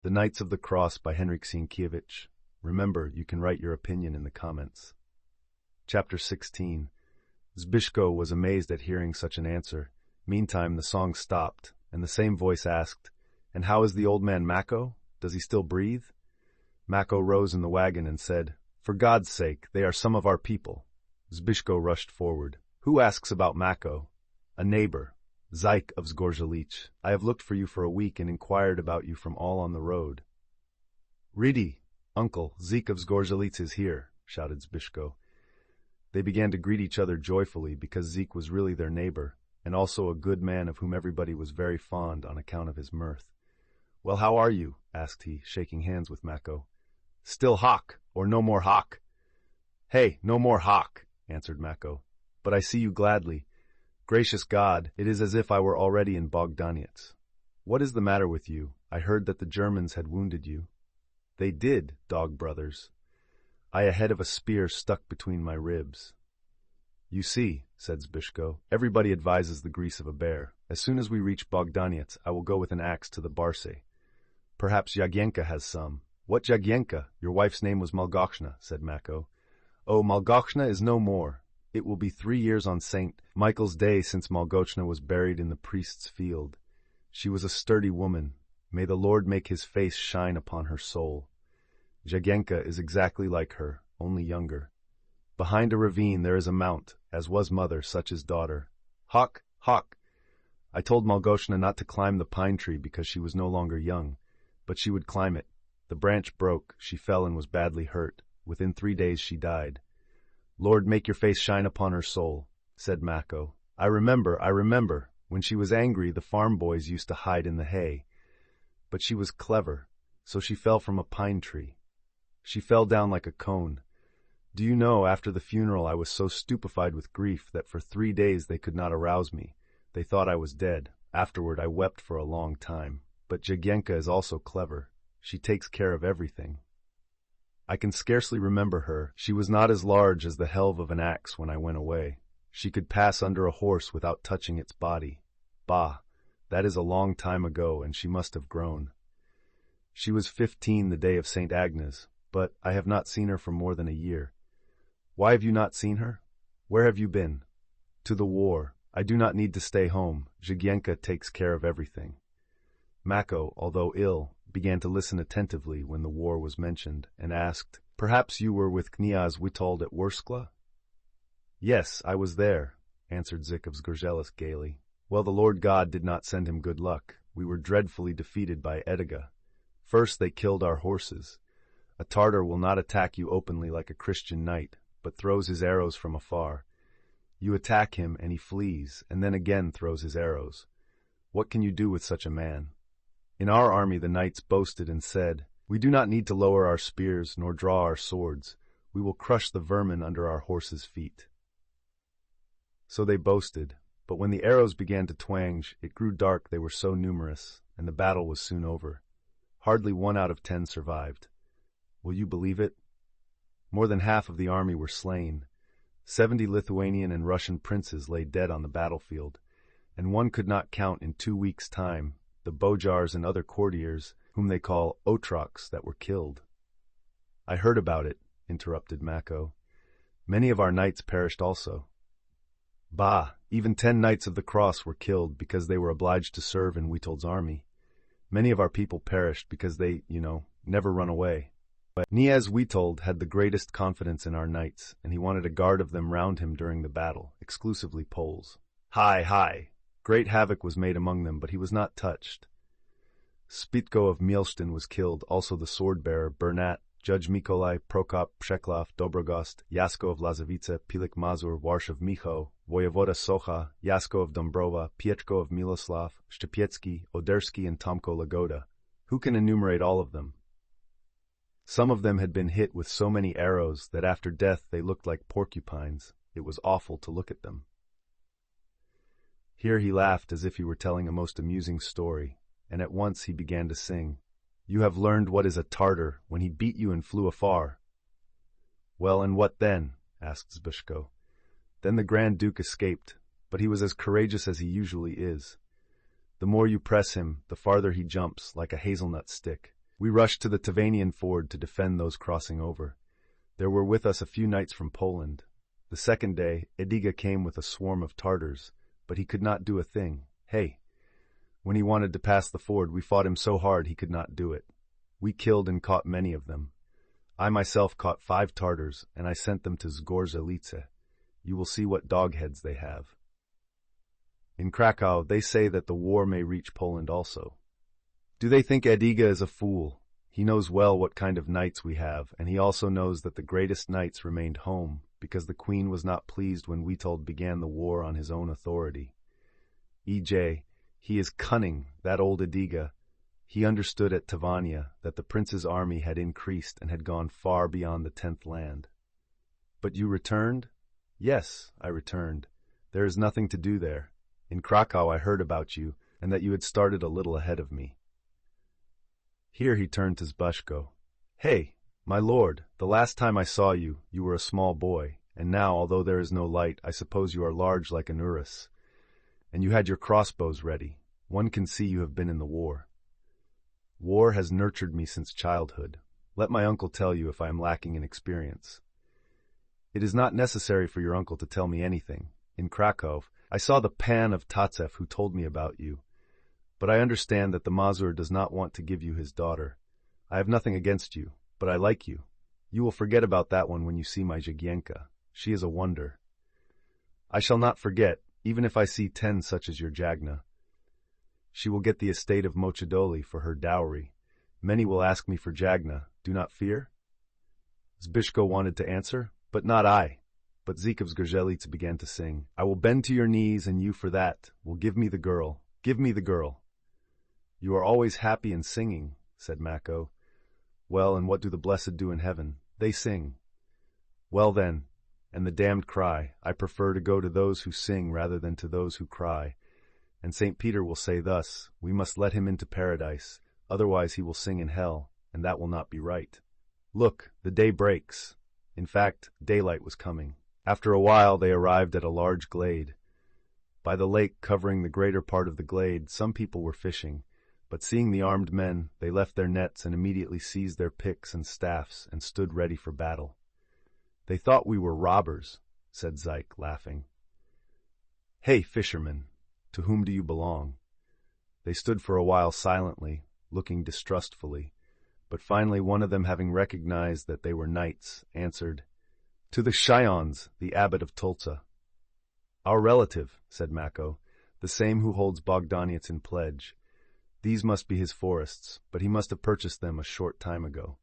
The Knights of the Cross by Henryk Sienkiewicz. Remember, you can write your opinion in the comments. Chapter 16. Zbyszko was amazed at hearing such an answer. Meantime, the song stopped, and the same voice asked, "And how is the old man Mako? Does he still breathe?" Mako rose in the wagon and said, "For God's sake, they are some of our people." Zbyszko rushed forward. "Who asks about Mako?" "A neighbor, Zyk of Zgorzelicz. I have looked for you for a week and inquired about you from all on the road." "Ridi, uncle, Zyk of Zgorzelicz is here," shouted Zbyszko. They began to greet each other joyfully because Zyk was really their neighbor, and also a good man of whom everybody was very fond on account of his mirth. "Well, how are you?" asked he, shaking hands with Mako. "Still Hawk, or no more Hawk?" "Hey, no more Hawk," answered Mako. "But I see you gladly. Gracious God, it is as if I were already in Bogdaniec. What is the matter with you? I heard that the Germans had wounded you." "They did, dog brothers. I a head of a spear stuck between my ribs." "You see," said Zbyszko, "everybody advises the grease of a bear. As soon as we reach Bogdaniec, I will go with an axe to the Barse. Perhaps Jagiełło has some." "What Jagiełło? Your wife's name was Malgorzata," said Mako. "Oh, Malgorzata is no more. It will be 3 years on St. Michael's Day since Malgorzata was buried in the priest's field. She was a sturdy woman. May the Lord make his face shine upon her soul. Jagiełło is exactly like her, only younger. Behind a ravine there is a mount, as was mother, such is daughter. Hawk, Hawk! I told Malgorzata not to climb the pine tree because she was no longer young, but she would climb it. The branch broke, she fell and was badly hurt. Within 3 days she died. Lord, make your face shine upon her soul," said Mako. I remember. When she was angry, the farm boys used to hide in the hay. But she was clever, so she fell from a pine tree. She fell down like a cone. Do you know, after the funeral I was so stupefied with grief that for 3 days they could not arouse me. They thought I was dead. Afterward I wept for a long time. But Jagiełło is also clever. She takes care of everything. I can scarcely remember her. She was not as large as the helve of an axe when I went away. She could pass under a horse without touching its body. Bah, that is a long time ago, and she must have grown. She was 15 the day of St. Agnes, but I have not seen her for more than a year. Why have you not seen her? Where have you been? To the war. I do not need to stay home. Jagiełło takes care of everything. Mako, although ill, began to listen attentively when the war was mentioned, and asked, "Perhaps you were with Kniaz Witold at Worskla?" "Yes, I was there," answered Zyk of Zgorzelicz gaily. "Well, the Lord God did not send him good luck. We were dreadfully defeated by Ediga. First they killed our horses. A Tartar will not attack you openly like a Christian knight, but throws his arrows from afar. You attack him and he flees, and then again throws his arrows. What can you do with such a man? In our army the knights boasted and said, 'We do not need to lower our spears nor draw our swords. We will crush the vermin under our horses' feet.' So they boasted, but when the arrows began to twang, it grew dark, they were so numerous, and the battle was soon over. Hardly 1 out of 10 survived. Will you believe it? More than half of the army were slain. 70 Lithuanian and Russian princes lay dead on the battlefield, and one could not count in 2 weeks' time the bojars and other courtiers, whom they call otroks, that were killed." "I heard about it," interrupted Mako. "Many of our knights perished also." "Bah, even 10 Knights of the Cross were killed because they were obliged to serve in Witold's army. Many of our people perished because they, never run away. But Kniaz Witold had the greatest confidence in our knights, and he wanted a guard of them round him during the battle, exclusively Poles. Hi! Great havoc was made among them, but he was not touched. Spitko of Mielsztyn was killed, also the sword-bearer, Bernat, Judge Mikolai, Prokop, Przeklaw, Dobrogost, Jasko of Lazowice, Pilik Mazur, Warsz of Micho, Wojewoda Socha, Jasko of Dąbrowa, Pietrzko of Miloslav, Szczepiecki, Oderski, and Tomko Lagoda. Who can enumerate all of them? Some of them had been hit with so many arrows that after death they looked like porcupines. It was awful to look at them." Here he laughed as if he were telling a most amusing story, and at once he began to sing, "You have learned what is a Tartar when he beat you and flew afar." "Well, and what then?" asked Zbyszko. "Then the Grand Duke escaped, but he was as courageous as he usually is. The more you press him, the farther he jumps, like a hazelnut stick. We rushed to the Tevanian ford to defend those crossing over. There were with us a few knights from Poland. The second day, Ediga came with a swarm of Tartars, but he could not do a thing. Hey! When he wanted to pass the ford, we fought him so hard he could not do it. We killed and caught many of them. I myself caught 5 Tartars, and I sent them to Zgorzelce. You will see what dog-heads they have. In Krakow, they say that the war may reach Poland also. Do they think Ediga is a fool? He knows well what kind of knights we have, and he also knows that the greatest knights remained home, because the queen was not pleased when Witold began the war on his own authority. E.J., he is cunning, that old Ediga. He understood at Tevania that the prince's army had increased and had gone far beyond the 10th land. But you returned? Yes, I returned. There is nothing to do there. In Krakow I heard about you, and that you had started a little ahead of me. Here he turned to Zbyszko. Hey, my lord, the last time I saw you, you were a small boy, and now, although there is no light, I suppose you are large like an urus. And you had your crossbows ready. One can see you have been in the war. War has nurtured me since childhood. Let my uncle tell you if I am lacking in experience. It is not necessary for your uncle to tell me anything. In Krakow, I saw the Pan of Tatzev who told me about you. But I understand that the Mazur does not want to give you his daughter. I have nothing against you, but I like you. You will forget about that one when you see my Jagiełło. She is a wonder. I shall not forget, even if I see 10 such as your Jagna. She will get the estate of Mochidoli for her dowry. Many will ask me for Jagna. Do not fear. Zbyszko wanted to answer, but not I. But Zeke of Zgorzelce began to sing. I will bend to your knees, and you for that will give me the girl. Give me the girl. You are always happy and singing, said Mako. Well, and what do the blessed do in heaven? They sing. Well then, and the damned cry, I prefer to go to those who sing rather than to those who cry. And St. Peter will say thus, we must let him into paradise, otherwise he will sing in hell, and that will not be right. Look, the day breaks. In fact, daylight was coming. After a while they arrived at a large glade. By the lake covering the greater part of the glade, some people were fishing, but seeing the armed men, they left their nets and immediately seized their picks and staffs and stood ready for battle. They thought we were robbers, said Zyke, laughing. Hey, fishermen, to whom do you belong? They stood for a while silently, looking distrustfully, but finally one of them, having recognized that they were knights, answered, To the Scions, the abbot of Tulsa. Our relative, said Mako, the same who holds Bogdaniec in pledge. These must be his forests, but he must have purchased them a short time ago.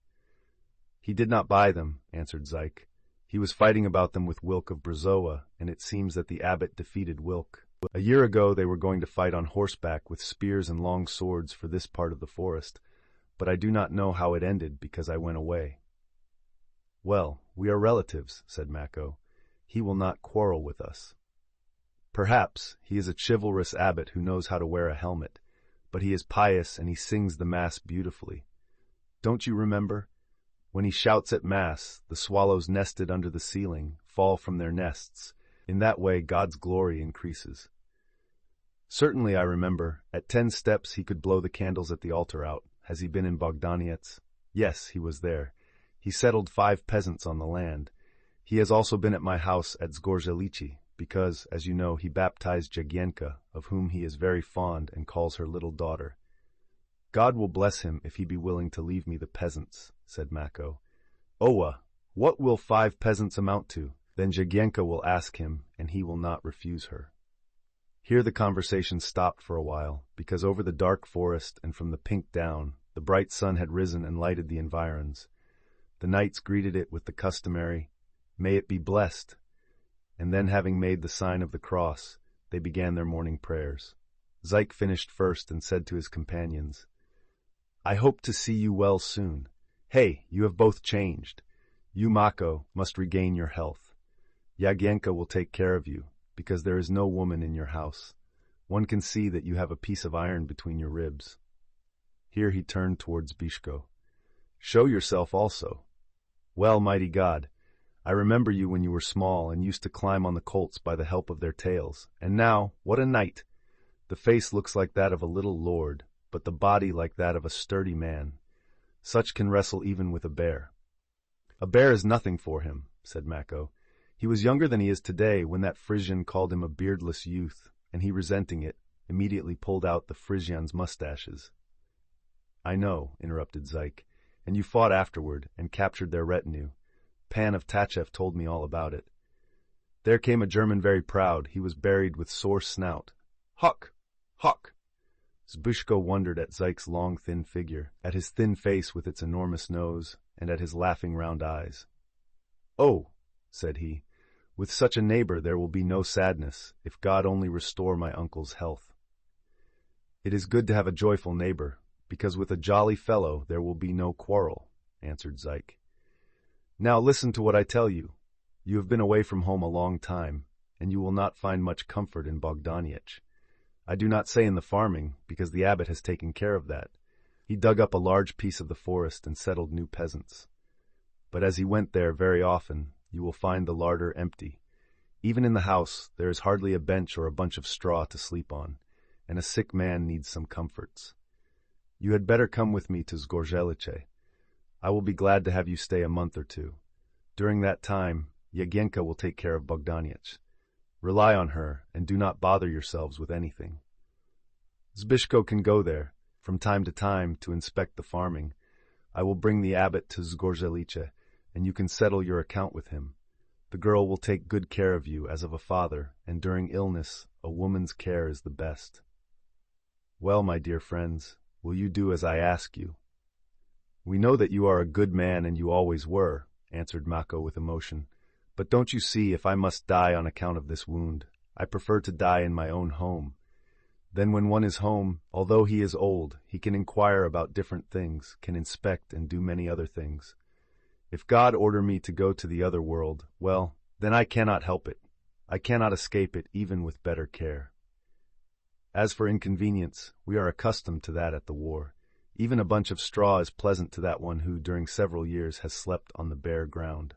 He did not buy them, answered Zyke. He was fighting about them with Wilk of Brzoa, and it seems that the abbot defeated Wilk. A year ago they were going to fight on horseback with spears and long swords for this part of the forest, but I do not know how it ended because I went away. Well, we are relatives, said Mako. He will not quarrel with us. Perhaps he is a chivalrous abbot who knows how to wear a helmet, but he is pious and he sings the Mass beautifully. Don't you remember? When he shouts at Mass, the swallows nested under the ceiling fall from their nests. In that way God's glory increases. Certainly I remember. At 10 steps he could blow the candles at the altar out. Has he been in Bogdaniec? Yes, he was there. He settled 5 peasants on the land. He has also been at my house at Zgorzelce, because, as you know, he baptized Jagiełło, of whom he is very fond and calls her little daughter. God will bless him if he be willing to leave me the peasants, said Mako. Owa, what will 5 peasants amount to? Then Jagiełło will ask him, and he will not refuse her. Here the conversation stopped for a while, because over the dark forest and from the pink down, the bright sun had risen and lighted the environs. The knights greeted it with the customary, "May it be blessed," and then, having made the sign of the cross, they began their morning prayers. Zyke finished first and said to his companions, "I hope to see you well soon. Hey, you have both changed. You, Mako, must regain your health. Jagiełło will take care of you, because there is no woman in your house. One can see that you have a piece of iron between your ribs." Here he turned towards Zbyszko. "Show yourself also. Well, mighty God, I remember you when you were small and used to climb on the colts by the help of their tails. And now, what a knight! The face looks like that of a little lord, but the body like that of a sturdy man. Such can wrestle even with a bear." "A bear is nothing for him," said Mako. "He was younger than he is today when that Frisian called him a beardless youth, and he, resenting it, immediately pulled out the Frisian's mustaches." "I know," interrupted Zyk, "and you fought afterward and captured their retinue. Pan of Tachev told me all about it. There came a German very proud. He was buried with sore snout. Huck! Huck!" Zbyszko wondered at Zyk's long, thin figure, at his thin face with its enormous nose, and at his laughing round eyes. "Oh," said he, "with such a neighbor there will be no sadness, if God only restore my uncle's health." "It is good to have a joyful neighbor, because with a jolly fellow there will be no quarrel," answered Zyk. "Now listen to what I tell you. You have been away from home a long time, and you will not find much comfort in Bogdaniec. I do not say in the farming, because the abbot has taken care of that. He dug up a large piece of the forest and settled new peasants. But as he went there very often, you will find the larder empty. Even in the house, there is hardly a bench or a bunch of straw to sleep on, and a sick man needs some comforts. You had better come with me to Zgorzelce. I will be glad to have you stay a month or two. During that time, Jagienka will take care of Bogdaniec. Rely on her, and do not bother yourselves with anything. Zbyszko can go there, from time to time, to inspect the farming. I will bring the abbot to Zgorzelce, and you can settle your account with him. The girl will take good care of you as of a father, and during illness, a woman's care is the best. Well, my dear friends, will you do as I ask you?" "We know that you are a good man, and you always were," answered Mako with emotion. "But don't you see, if I must die on account of this wound, I prefer to die in my own home. Then when one is home, although he is old, he can inquire about different things, can inspect and do many other things. If God order me to go to the other world, well, then I cannot help it. I cannot escape it even with better care. As for inconvenience, we are accustomed to that at the war. Even a bunch of straw is pleasant to that one who, during several years, has slept on the bare ground.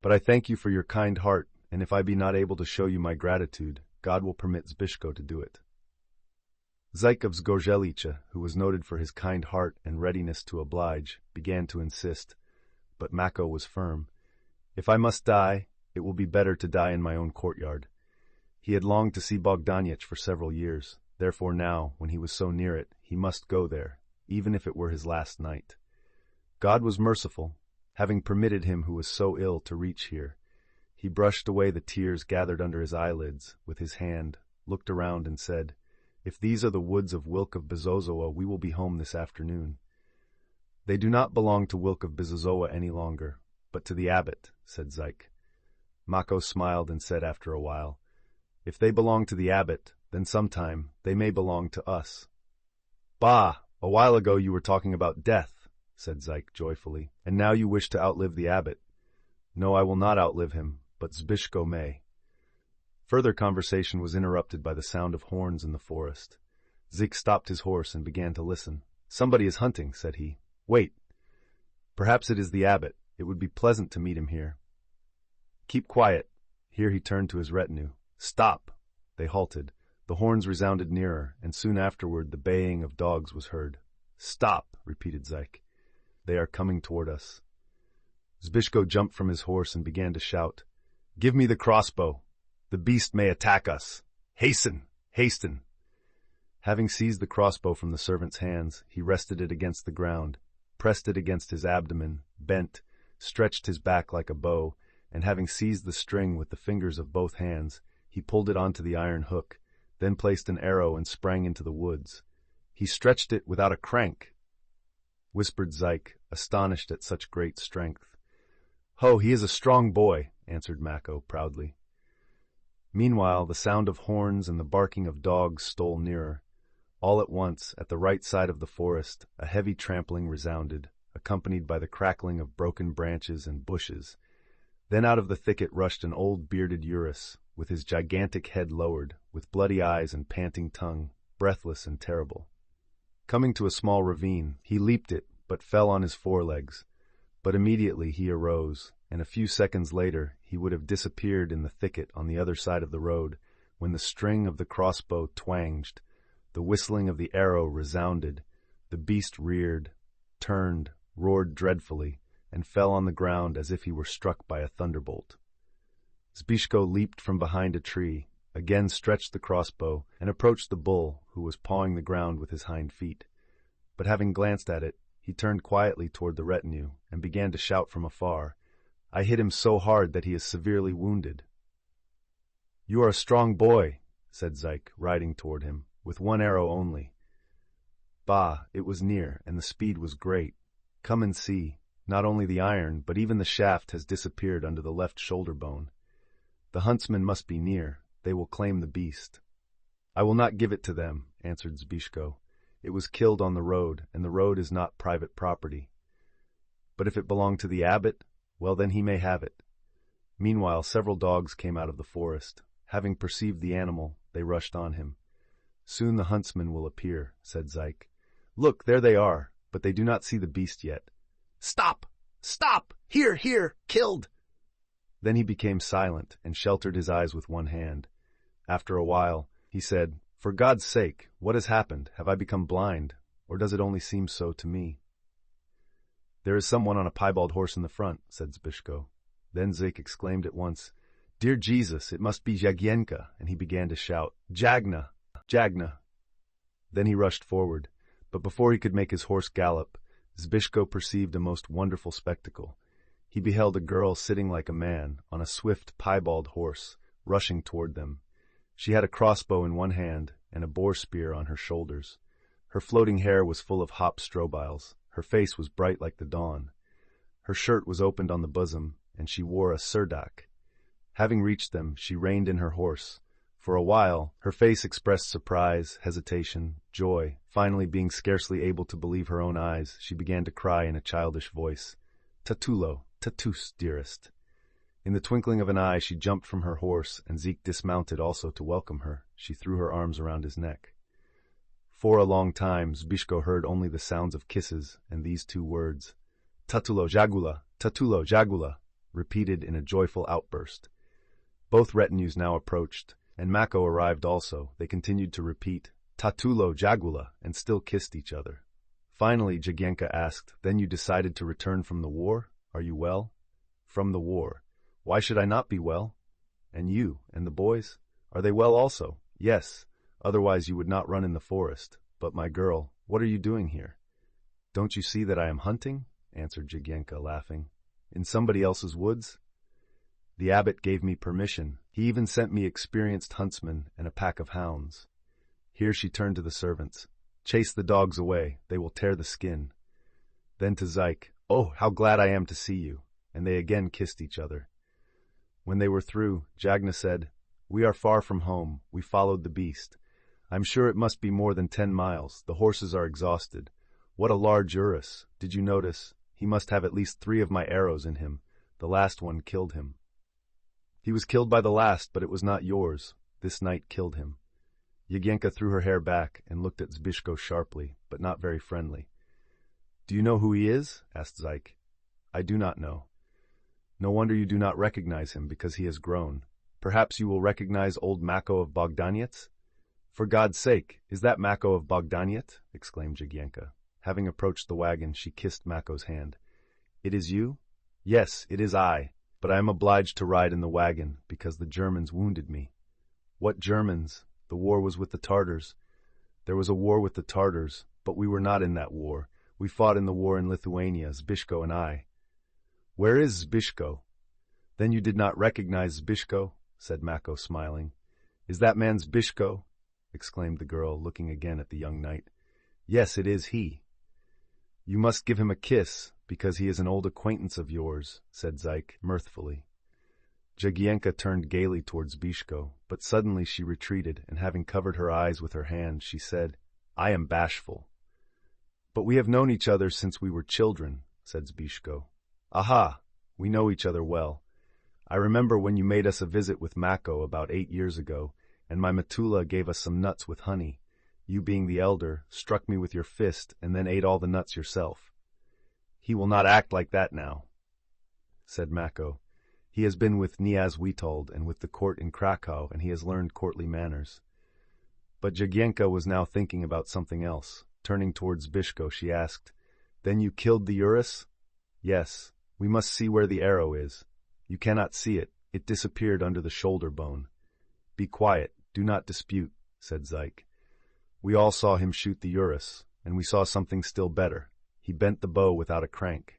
But I thank you for your kind heart, and if I be not able to show you my gratitude, God will permit Zbyszko to do it." Zyk of Zgorzelce, who was noted for his kind heart and readiness to oblige, began to insist, but Mako was firm. "If I must die, it will be better to die in my own courtyard." He had longed to see Bogdaniec for several years, therefore now, when he was so near it, he must go there, even if it were his last night. God was merciful, having permitted him who was so ill to reach here. He brushed away the tears gathered under his eyelids with his hand, looked around and said, "If these are the woods of Wilk of Bezozoa, we will be home this afternoon." "They do not belong to Wilk of Bezozoa any longer, but to the abbot," said Zyk. Mako smiled and said after a while, "If they belong to the abbot, then sometime they may belong to us." "Bah! A while ago you were talking about death," said Zyk joyfully, "and now you wish to outlive the abbot." "No, I will not outlive him, but Zbyszko may." Further conversation was interrupted by the sound of horns in the forest. Zyk stopped his horse and began to listen. "Somebody is hunting," said he. "Wait. Perhaps it is the abbot. It would be pleasant to meet him here." "Keep quiet." Here he turned to his retinue. "Stop!" They halted. The horns resounded nearer, and soon afterward the baying of dogs was heard. "Stop!" repeated Zyk. "They are coming toward us." Zbyszko jumped from his horse and began to shout, "Give me the crossbow! The beast may attack us! Hasten! Hasten!" Having seized the crossbow from the servant's hands, he rested it against the ground, pressed it against his abdomen, bent, stretched his back like a bow, and having seized the string with the fingers of both hands, he pulled it onto the iron hook, then placed an arrow and sprang into the woods. "He stretched it without a crank," whispered Zyk, astonished at such great strength. "Ho, he is a strong boy," answered Mako proudly. Meanwhile, the sound of horns and the barking of dogs stole nearer. All at once, at the right side of the forest, a heavy trampling resounded, accompanied by the crackling of broken branches and bushes. Then out of the thicket rushed an old bearded Urus, with his gigantic head lowered, with bloody eyes and panting tongue, breathless and terrible. Coming to a small ravine, he leaped it, but fell on his forelegs. But immediately he arose, and a few seconds later he would have disappeared in the thicket on the other side of the road, when the string of the crossbow twanged, the whistling of the arrow resounded, the beast reared, turned, roared dreadfully, and fell on the ground as if he were struck by a thunderbolt. Zbyszko leaped from behind a tree, again stretched the crossbow, and approached the bull, who was pawing the ground with his hind feet. But having glanced at it, he turned quietly toward the retinue and began to shout from afar, "I hit him so hard that he is severely wounded." "You are a strong boy," said Zyk, riding toward him, "with one arrow only." "Bah, it was near, and the speed was great. Come and see. Not only the iron, but even the shaft has disappeared under the left shoulder bone. The huntsmen must be near. They will claim the beast." "I will not give it to them," answered Zbyszko. "It was killed on the road, and the road is not private property. But if it belonged to the abbot, well, then he may have it." Meanwhile, several dogs came out of the forest. Having perceived the animal, they rushed on him. "Soon the huntsmen will appear," said Zyk. "Look, there they are, but they do not see the beast yet." "Stop! Stop! Here, here! Killed!" Then he became silent and sheltered his eyes with one hand. After a while, he said, "For God's sake, what has happened? Have I become blind, or does it only seem so to me?" "There is someone on a piebald horse in the front," said Zbyszko. Then Zyk exclaimed at once, "Dear Jesus, it must be Jagiełło," and he began to shout, "Jagna! Jagna!" Then he rushed forward, but before he could make his horse gallop, Zbyszko perceived a most wonderful spectacle. He beheld a girl sitting like a man, on a swift piebald horse, rushing toward them. She had a crossbow in one hand and a boar spear on her shoulders. Her floating hair was full of hop strobiles. Her face was bright like the dawn. Her shirt was opened on the bosom, and she wore a surdak. Having reached them, she reined in her horse. For a while, her face expressed surprise, hesitation, joy. Finally, being scarcely able to believe her own eyes, she began to cry in a childish voice, "Tatulo, Tatus, dearest." In the twinkling of an eye, she jumped from her horse, and Zyk dismounted also to welcome her. She threw her arms around his neck. For a long time, Zbyszko heard only the sounds of kisses and these two words, "Tatulo Jagiełło," repeated in a joyful outburst. Both retinues now approached, and Mako arrived also. They continued to repeat, "Tatulo Jagiełło," and still kissed each other. Finally, Jagiełło asked, "Then you decided to return from the war? Are you well?" "From the war. Why should I not be well? And you, and the boys? Are they well also?" "Yes, otherwise you would not run in the forest. But my girl, what are you doing here?" "Don't you see that I am hunting?" answered Jagiełło, laughing. "In somebody else's woods? The abbot gave me permission. He even sent me experienced huntsmen and a pack of hounds." Here she turned to the servants. "Chase the dogs away. They will tear the skin." Then to Zyk, "Oh, how glad I am to see you." And they again kissed each other. When they were through, Jagna said, "We are far from home. We followed the beast. I'm sure it must be more than 10 miles. The horses are exhausted. What a large urus. Did you notice? He must have at least 3 of my arrows in him. The last one killed him." "He was killed by the last, but it was not yours. This night killed him." Jagiełło threw her hair back and looked at Zbyszko sharply, but not very friendly. "Do you know who he is?" asked Zyk. "I do not know." "No wonder you do not recognize him, because he has grown. Perhaps you will recognize old Mako of Bogdaniec?" "For God's sake, is that Mako of Bogdaniec?" exclaimed Jagiełło. Having approached the wagon, she kissed Mako's hand. "It is you?" "Yes, it is I. But I am obliged to ride in the wagon, because the Germans wounded me." "What Germans? The war was with the Tartars." "There was a war with the Tartars, but we were not in that war. We fought in the war in Lithuania, Zbyszko and I." "Where is Zbyszko?" "Then you did not recognize Zbyszko?" said Mako, smiling. "Is that man Zbyszko?" exclaimed the girl, looking again at the young knight. "Yes, it is he." "You must give him a kiss, because he is an old acquaintance of yours," said Zyk, mirthfully. Jagiełło turned gaily towards Zbyszko, but suddenly she retreated, and having covered her eyes with her hand, she said, "I am bashful." "But we have known each other since we were children," said Zbyszko. "Aha, we know each other well. I remember when you made us a visit with Mako about 8 years ago, and my Matula gave us some nuts with honey. You, being the elder, struck me with your fist and then ate all the nuts yourself." "He will not act like that now," said Mako. "He has been with Kniaz Witold and with the court in Krakow, and he has learned courtly manners." But Jagiełło was now thinking about something else. Turning towards Zbyszko, she asked, Then you killed the Urus? Yes. We must see where the arrow is. You cannot see it. It disappeared under the shoulder bone. Be quiet. Do not dispute, said Zyk. We all saw him shoot the Urus, and we saw something still better. He bent the bow without a crank.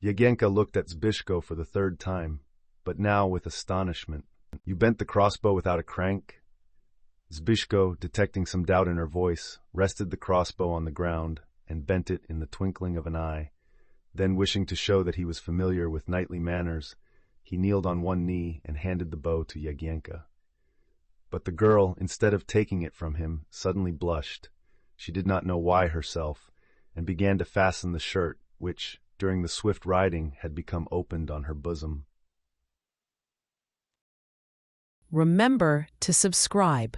Yagienka looked at Zbyszko for the third time, but now with astonishment. You bent the crossbow without a crank? Zbyszko, detecting some doubt in her voice, rested the crossbow on the ground and bent it in the twinkling of an eye. Then, wishing to show that he was familiar with knightly manners, he kneeled on one knee and handed the bow to Yagienka. But the girl, instead of taking it from him, suddenly blushed. She did not know why herself, and began to fasten the shirt, which, during the swift riding, had become opened on her bosom. Remember to subscribe.